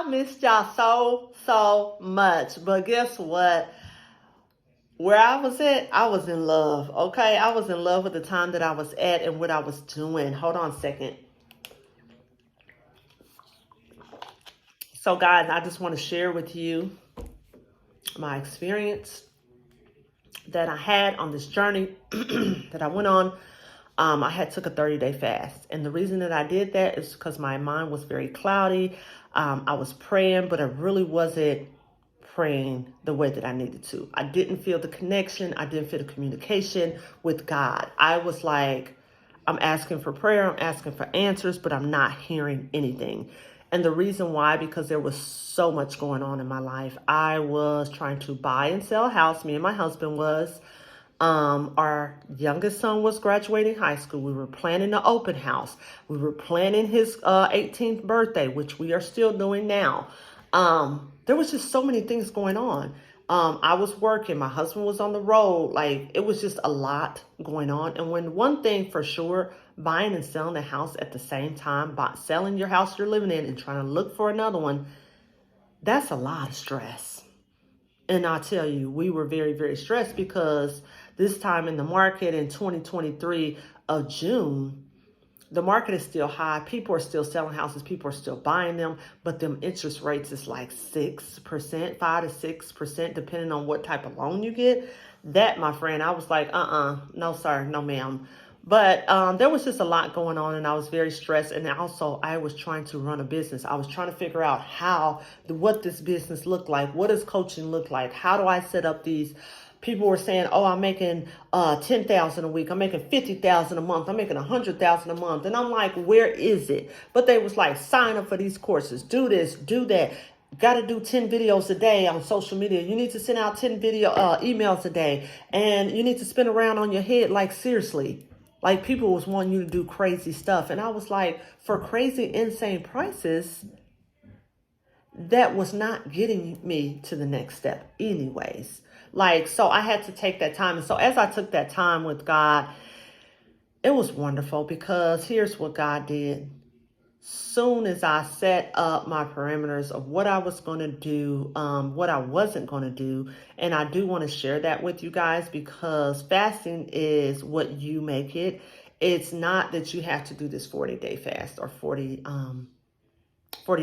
missed y'all so much. But guess what? Where I was at, I was in love. Okay. I was in love with the time that I was at and what I was doing. Hold on a second. So, guys, I just want to share with you my experience that I had on this journey that I went on. I had took a 30-day fast. And the reason that I did that is because my mind was very cloudy. I was praying, but I really wasn't praying the way that I needed to. I didn't feel the connection. I didn't feel the communication with God. I was like, I'm asking for prayer. I'm asking for answers, but I'm not hearing anything. And the reason why, because there was so much going on in my life. I was trying to buy and sell a house. Me and my husband was. Our youngest son was graduating high school. We were planning an open house. We were planning his 18th birthday, which we are still doing now. There was just so many things going on. I was working. My husband was on the road. Like, it was just a lot going on. And when one thing for sure, buying and selling a house at the same time, selling your house you're living in and trying to look for another one, that's a lot of stress. And I'll tell you, we were very, very stressed because this time in the market in 2023 of June, the market is still high. People are still selling houses. People are still buying them. But them interest rates is like 6%, 5 to 6%, depending on what type of loan you get. That, my friend, I was like, no, sir, no, ma'am. But there was just a lot going on, and I was very stressed. And also, I was trying to run a business. I was trying to figure out what this business looked like. What does coaching look like? How do I set up these? People were saying, "Oh, I'm making $10,000 a week. I'm making $50,000 a month. I'm making $100,000 a month." And I'm like, "Where is it?" But they was like, "Sign up for these courses. Do this. Do that. Got to do 10 videos a day on social media. You need to send out 10 emails a day, and you need to spin around on your head." Like, seriously. Like, people was wanting you to do crazy stuff. And I was like, for crazy, insane prices, that was not getting me to the next step anyways. Like, so I had to take that time. And so as I took that time with God, it was wonderful because here's what God did. Soon as I set up my parameters of what I was going to do, what I wasn't going to do, and I do want to share that with you guys because fasting is what you make it. It's not that you have to do this 40-day fast or 40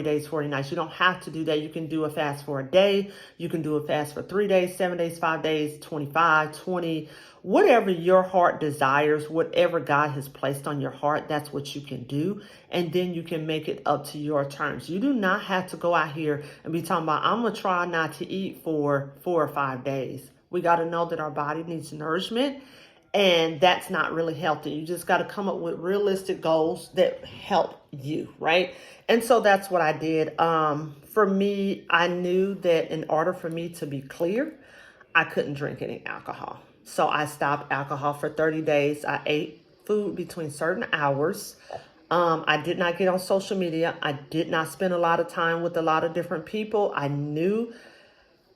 days, 40 nights. You don't have to do that. You can do a fast for a day. You can do a fast for 3 days, 7 days, 5 days, 25, 20, whatever your heart desires, whatever God has placed on your heart, that's what you can do. And then you can make it up to your terms. You do not have to go out here and be talking about, I'm going to try not to eat for 4 or 5 days. We got to know that our body needs nourishment. And that's not really healthy. You just got to come up with realistic goals that help you, right? And so that's what I did. For me, I knew that in order for me to be clear, I couldn't drink any alcohol. So I stopped alcohol for 30 days. I ate food between certain hours. I did not get on social media. I did not spend a lot of time with a lot of different people. I knew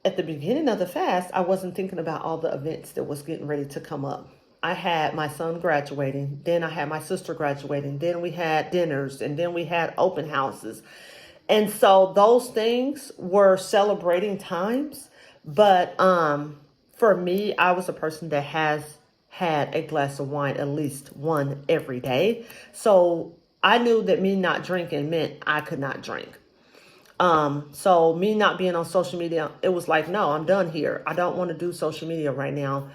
at the beginning of the fast, I wasn't thinking about all the events that was getting ready to come up. I had my son graduating, then I had my sister graduating, then we had dinners, and then we had open houses. And so those things were celebrating times. But for me, I was a person that has had a glass of wine, at least one every day. So I knew that me not drinking meant I could not drink. So me not being on social media, it was like, no, I'm done here. I don't want to do social media right now.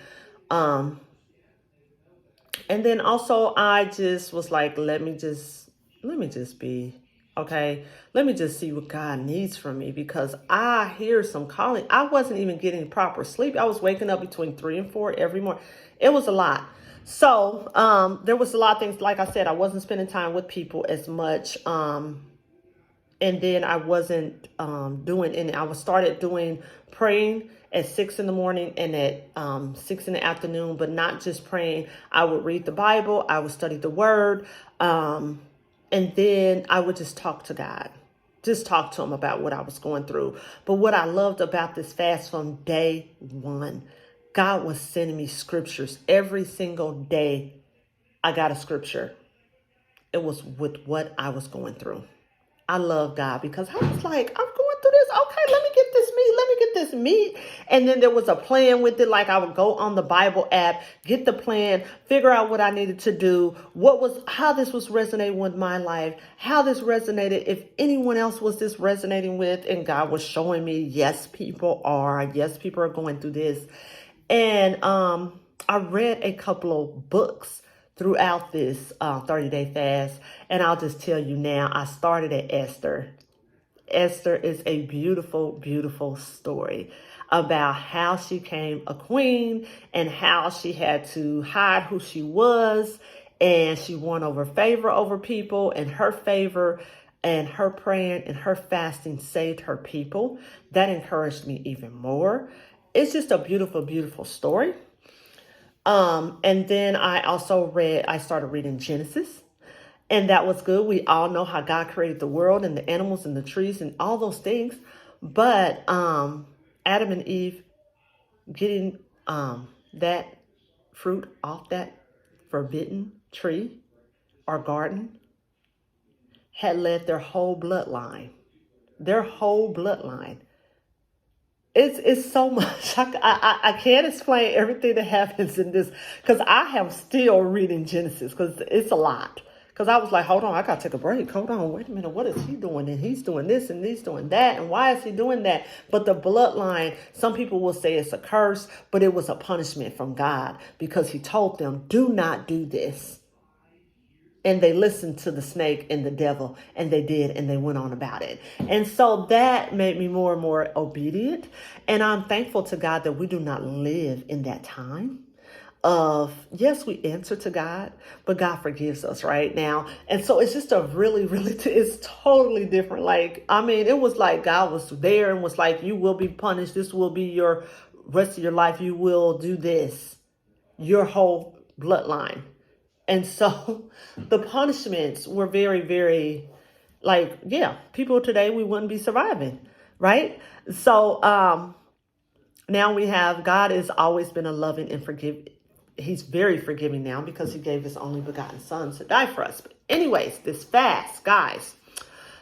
And then also I just was like, let me just be, okay. Let me just see what God needs from me because I hear some calling. I wasn't even getting proper sleep. I was waking up between 3 and 4 every morning. It was a lot. So, there was a lot of things. Like I said, I wasn't spending time with people as much. And then I wasn't doing any. I started doing praying at 6 in the morning and at 6 in the afternoon, but not just praying. I would read the Bible. I would study the Word. And then I would just talk to God. Just talk to him about what I was going through. But what I loved about this fast from day one, God was sending me scriptures every single day. I got a scripture. It was with what I was going through. I love God because I was like, I'm going okay, let me get this meat. Let me get this meat. And then there was a plan with it. Like I would go on the Bible app, get the plan, figure out what I needed to do, how this was resonating with my life, how this resonated, if anyone else was this resonating with. And God was showing me, yes, people are going through this. And I read a couple of books throughout this 30-day fast. And I'll just tell you now, I started at Esther. Esther is a beautiful, beautiful story about how she became a queen and how she had to hide who she was. And she won over favor over people, and her favor and her praying and her fasting saved her people. That encouraged me even more. It's just a beautiful, beautiful story. And then I started reading Genesis. And that was good. We all know how God created the world and the animals and the trees and all those things. But Adam and Eve getting that fruit off that forbidden tree or garden had led their whole bloodline. It's so much. I can't explain everything that happens in this because I am still reading Genesis because it's a lot. Because I was like, hold on, I got to take a break. Hold on, wait a minute. What is he doing? And he's doing this and he's doing that. And why is he doing that? But the bloodline, some people will say it's a curse, but it was a punishment from God because he told them, do not do this. And they listened to the snake and the devil, and they did, and they went on about it. And so that made me more and more obedient. And I'm thankful to God that we do not live in that time of, yes, we answer to God, but God forgives us right now. And so it's just it's totally different. Like, I mean, it was like God was there and was like, you will be punished. This will be your rest of your life. You will do this, your whole bloodline. And so the punishments were very, very like, yeah, people today, we wouldn't be surviving. Right. So now we have, God has always been a loving and forgiving. He's very forgiving now because he gave his only begotten son to die for us. But anyways, this fast, guys,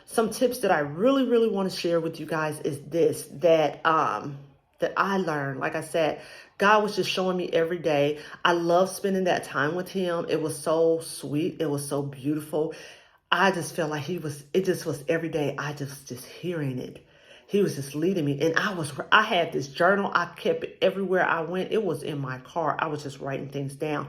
some tips that I really, really want to share with you guys is this, that I learned. Like I said, God was just showing me every day. I love spending that time with him. It was so sweet. It was so beautiful. I just felt like it just was every day. I just hearing it. He was just leading me. And I had this journal. I kept it everywhere I went. It was in my car. I was just writing things down.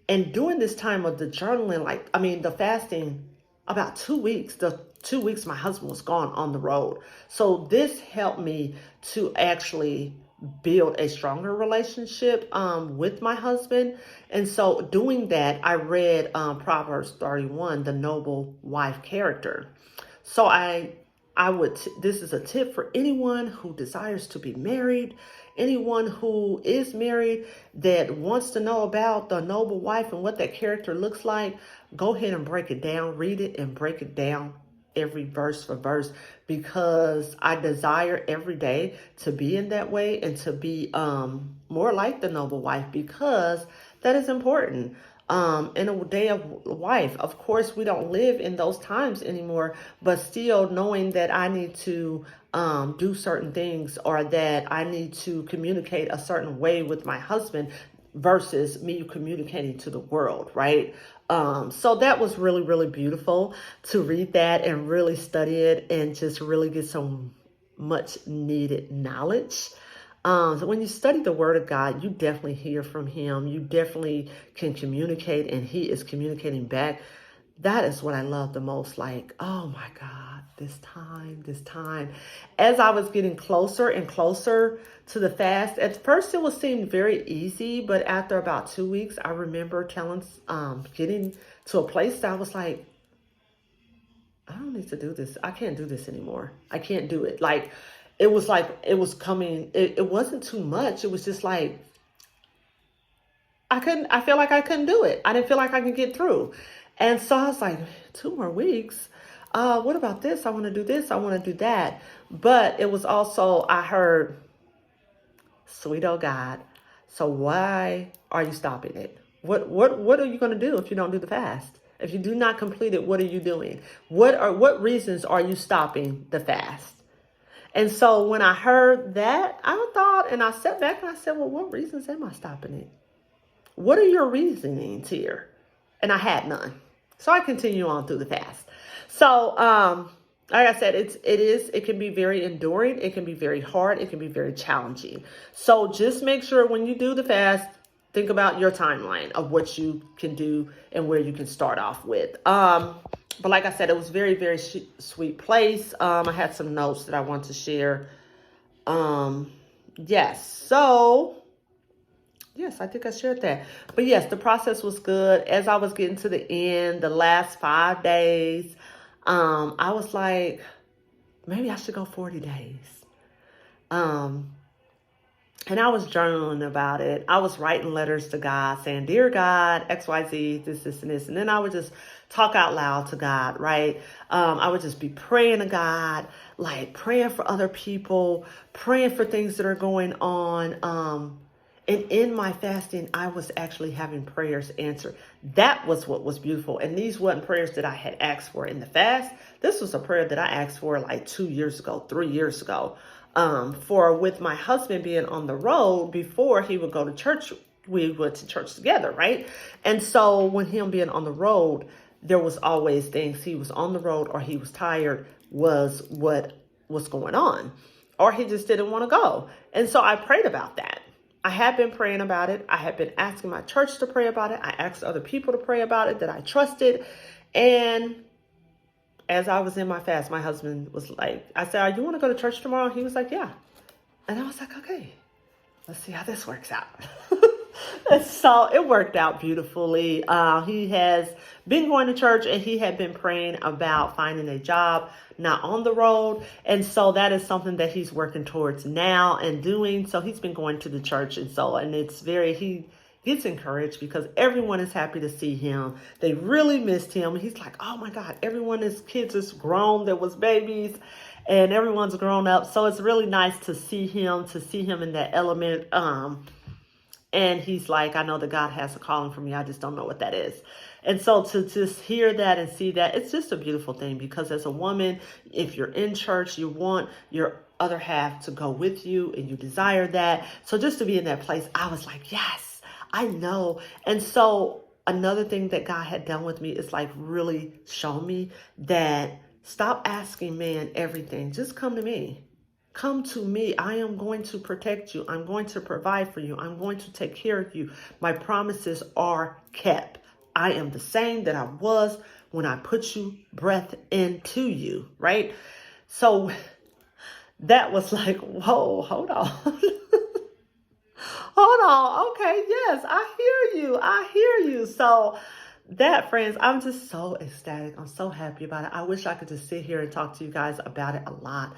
And during this time of the journaling, the fasting, about 2 weeks, the 2 weeks my husband was gone on the road. So this helped me to actually build a stronger relationship with my husband. And so doing that, I read Proverbs 31, the noble wife character. So this is a tip for anyone who desires to be married, anyone who is married that wants to know about the noble wife and what that character looks like. Go ahead and break it down, read it and break it down every verse for verse, because I desire every day to be in that way and to be more like the noble wife, because that is important. In a day of wife, of course, we don't live in those times anymore, but still knowing that I need to do certain things, or that I need to communicate a certain way with my husband versus me communicating to the world, right? So that was really, really beautiful to read that and really study it and just really get some much needed knowledge. So when you study the word of God, you definitely hear from him. You definitely can communicate, and he is communicating back. That is what I love the most. Like, oh my God, this time. As I was getting closer and closer to the fast, at first it seemed very easy, but after about 2 weeks, I remember getting to a place that I was like, I don't need to do this. I can't do this anymore. I can't do it. It was coming. It wasn't too much. It was just like, I feel like I couldn't do it. I didn't feel like I could get through. And so I was like, 2 more weeks. What about this? I want to do this. I want to do that. But it was also, I heard, sweet oh God, so why are you stopping it? What are you going to do if you don't do the fast? If you do not complete it, what are you doing? What reasons are you stopping the fast? And so when I heard that, I thought, and I sat back and I said, well, what reasons am I stopping it? What are your reasonings here? And I had none. So I continue on through the fast. So, like I said, it can be very enduring. It can be very hard. It can be very challenging. So just make sure when you do the fast, think about your timeline of what you can do and where you can start off with. But like I said, it was very, very sweet place. I had some notes that I want to share. Yes. So, yes, I think I shared that. But yes, the process was good. As I was getting to the end, the last 5 days, I was like, maybe I should go 40 days. And I was journaling about it. I was writing letters to God saying, dear God, XYZ, this, and this. And then I would just talk out loud to God, right? I would just be praying to God, like praying for other people, praying for things that are going on. And in my fasting, I was actually having prayers answered. That was what was beautiful. And these weren't prayers that I had asked for in the fast. This was a prayer that I asked for like 2 years ago, 3 years ago. For with my husband being on the road before he would go to church, we went to church together, right? And so when him being on the road, there was always things. He was on the road or he was tired was what was going on, or he just didn't want to go. And so I prayed about that. I had been praying about it. I had been asking my church to pray about it. I asked other people to pray about it that I trusted. And as I was in my fast, my husband was like, I said, you want to go to church tomorrow? He was like, yeah. And I was like, okay, let's see how this works out. And so it worked out beautifully. He has been going to church and he had been praying about finding a job, not on the road. And so that is something that he's working towards now and doing. So he's been going to the church. And it's he gets encouraged because everyone is happy to see him. They really missed him. He's like, oh my God, his kids is grown. There was babies and everyone's grown up. So it's really nice to see him in that element. And he's like, I know that God has a calling for me. I just don't know what that is. And so to just hear that and see that, it's just a beautiful thing because as a woman, if you're in church, you want your other half to go with you and you desire that. So just to be in that place, I was like, yes, I know. And so another thing that God had done with me is like really show me that stop asking man everything. Just come to me. Come to me. I am going to protect you. I'm going to provide for you. I'm going to take care of you. My promises are kept. I am the same that I was when I put you breath into you, right? So that was like, whoa, hold on. Hold on. Okay, yes, I hear you. I hear you. So that, friends, I'm just so ecstatic. I'm so happy about it. I wish I could just sit here and talk to you guys about it a lot.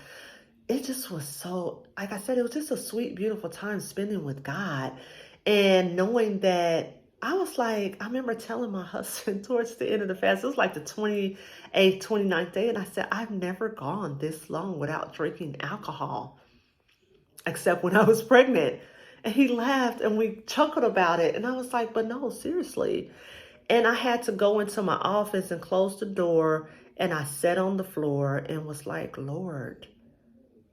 It just was so, like I said, it was just a sweet, beautiful time spending with God and knowing that I was like, I remember telling my husband towards the end of the fast, it was like the 28th, 29th day. And I said, I've never gone this long without drinking alcohol, except when I was pregnant. And he laughed and we chuckled about it. And I was like, but no, seriously. And I had to go into my office and close the door. And I sat on the floor and was like, Lord,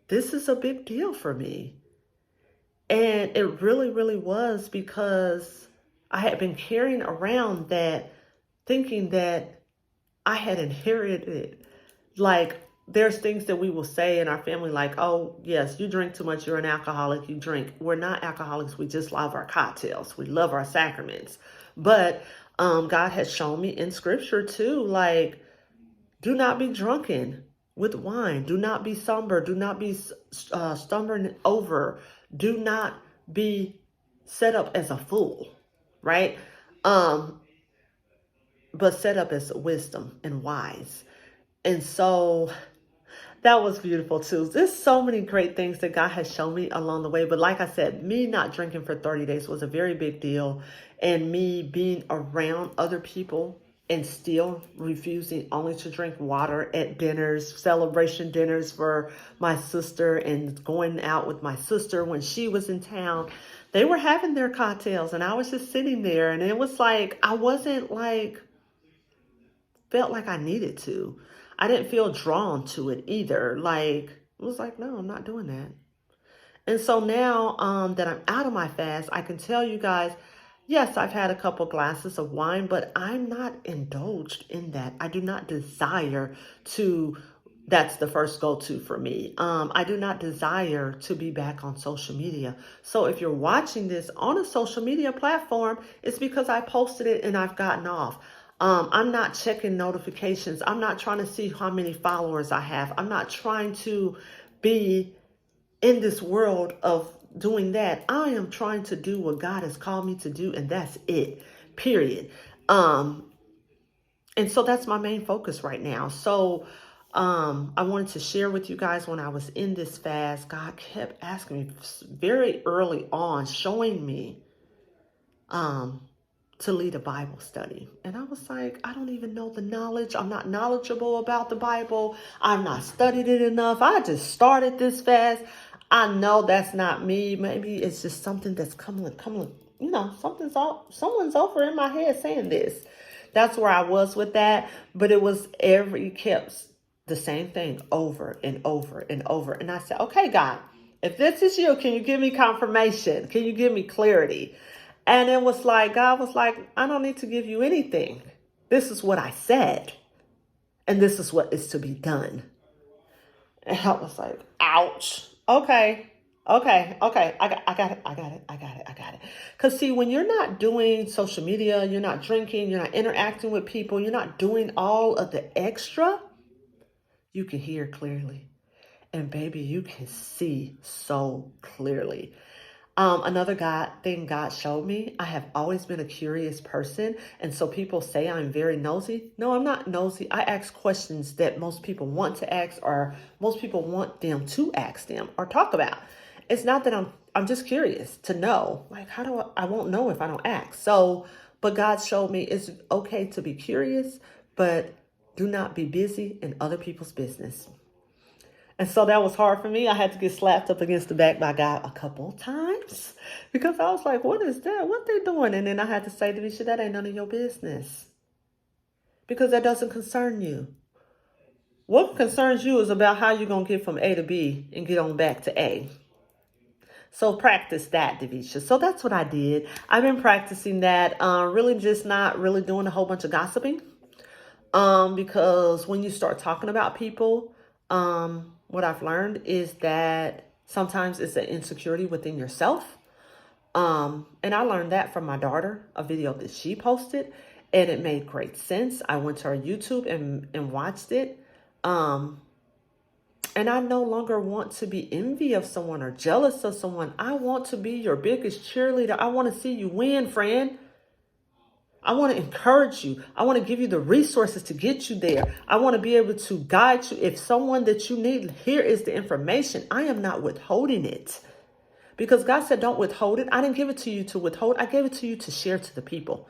this is a big deal for me. And it really, really was because I had been carrying around that, thinking that I had inherited it. Like, there's things that we will say in our family like, oh, yes, you drink too much, you're an alcoholic, you drink. We're not alcoholics, we just love our cocktails. We love our sacraments. But God has shown me in scripture too, like, do not be drunken with wine. Do not be somber. Do not be stumbling over. Do not be set up as a fool, right? But set up as wisdom and wise. And so that was beautiful too. There's so many great things that God has shown me along the way. But like I said, me not drinking for 30 days was a very big deal. And me being around other people and still refusing only to drink water at dinners, celebration dinners for my sister, and going out with my sister when she was in town. They were having their cocktails and I was just sitting there, and it was like, I wasn't like, felt like I needed to. I didn't feel drawn to it either. Like, It was like, no, I'm not doing that. And so now that I'm out of my fast, I can tell you guys, yes, I've had a couple glasses of wine, but I'm not indulged in that. I do not desire to, that's the first go-to for me. I do not desire to be back on social media. So if you're watching this on a social media platform, it's because I posted it and I've gotten off. I'm not checking notifications. I'm not trying to see how many followers I have. I'm not trying to be in this world of doing that. I am trying to do what God has called me to do, and that's it, period. And so that's my main focus right now. So I wanted to share with you guys, when I was in this fast, God kept asking me very early on, showing me to lead a Bible study. And I was like, I don't even know the knowledge. I'm not knowledgeable about the Bible. I've not studied it enough. I just started this fast. I know that's not me. Maybe it's just something that's coming, someone's over in my head saying this. That's where I was with that. But it kept the same thing over and over and over. And I said, okay, God, if this is you, can you give me confirmation? Can you give me clarity? And it was like, God was like, I don't need to give you anything. This is what I said. And this is what is to be done. And I was like, ouch. Okay. I got it. Because see, when you're not doing social media, you're not drinking, you're not interacting with people, you're not doing all of the extra, you can hear clearly. And baby, you can see so clearly. Another thing God showed me, I have always been a curious person. And so people say I'm very nosy. No, I'm not nosy. I ask questions that most people want to ask, or most people want them to ask them or talk about. It's not that I'm just curious to know, like, I won't know if I don't ask. So, but God showed me it's okay to be curious, but do not be busy in other people's business. And so that was hard for me. I had to get slapped up against the back by God a couple times because I was like, what is that? What they doing? And then I had to say to Visha, that ain't none of your business, because that doesn't concern you. What concerns you is about how you're going to get from A to B and get on back to A. So practice that, Davisha. So that's what I did. I've been practicing that, really just not really doing a whole bunch of gossiping. Because when you start talking about people, what I've learned is that sometimes it's an insecurity within yourself. And I learned that from my daughter, a video that she posted, and it made great sense. I went to her YouTube and watched it. And I no longer want to be envy of someone or jealous of someone. I want to be your biggest cheerleader. I want to see you win, friend. I want to encourage you. I want to give you the resources to get you there. I want to be able to guide you. If someone that you need, here is the information. I am not withholding it, because God said, don't withhold it. I didn't give it to you to withhold. I gave it to you to share to the people.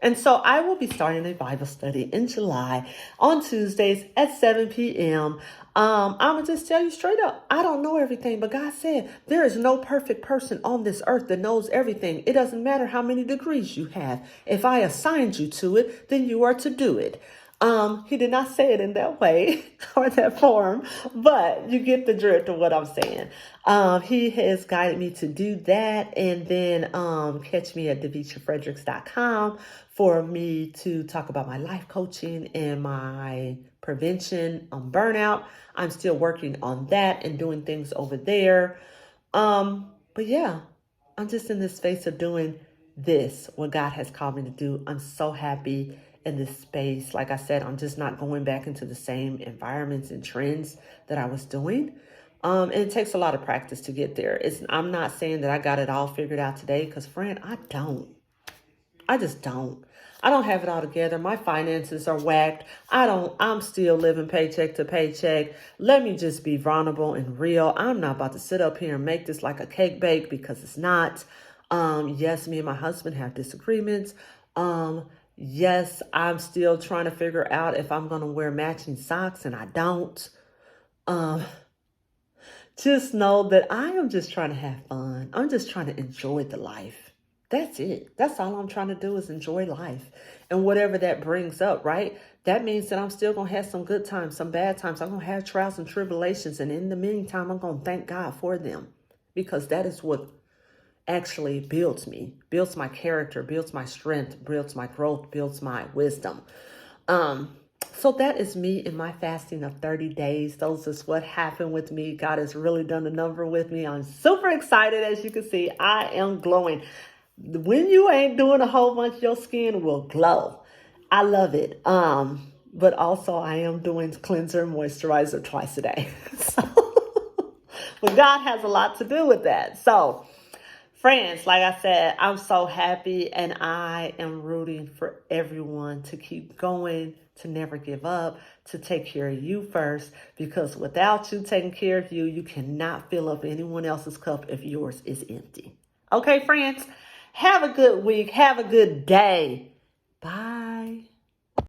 And so I will be starting a Bible study in July on Tuesdays at 7 p.m. I'm going to just tell you straight up, I don't know everything, but God said there is no perfect person on this earth that knows everything. It doesn't matter how many degrees you have. If I assigned you to it, then you are to do it. He did not say it in that way or that form, but you get the drift of what I'm saying. He has guided me to do that. And then catch me at DaVishaFredericks.com for me to talk about my life coaching and my prevention on burnout. I'm still working on that and doing things over there. But yeah, I'm just in this space of doing this, what God has called me to do. I'm so happy in this space. Like I said, I'm just not going back into the same environments and trends that I was doing. And it takes a lot of practice to get there. I'm not saying that I got it all figured out today, because friend, I don't. I just don't. I don't have it all together. My finances are whacked. I'm still living paycheck to paycheck. Let me just be vulnerable and real. I'm not about to sit up here and make this like a cake bake, because it's not. Yes, me and my husband have disagreements. Yes, I'm still trying to figure out if I'm going to wear matching socks, and I don't. Just know that I am just trying to have fun. I'm just trying to enjoy the life. That's it. That's all I'm trying to do, is enjoy life. And whatever that brings up, right? that means that I'm still going to have some good times, some bad times. I'm going to have trials and tribulations. And in the meantime, I'm going to thank God for them, because that is what actually builds me, builds my character, builds my strength, builds my growth, builds my wisdom. So that is me in my fasting of 30 days. Those is what happened with me. God has really done a number with me. I'm super excited. As you can see, I am glowing. When you ain't doing a whole bunch, your skin will glow. I love it. But also I am doing cleanser and moisturizer twice a day. So, but God has a lot to do with that. So, friends, like I said, I'm so happy, and I am rooting for everyone to keep going, to never give up, to take care of you first, because without you taking care of you, you cannot fill up anyone else's cup if yours is empty. Okay, friends, have a good week. Have a good day. Bye.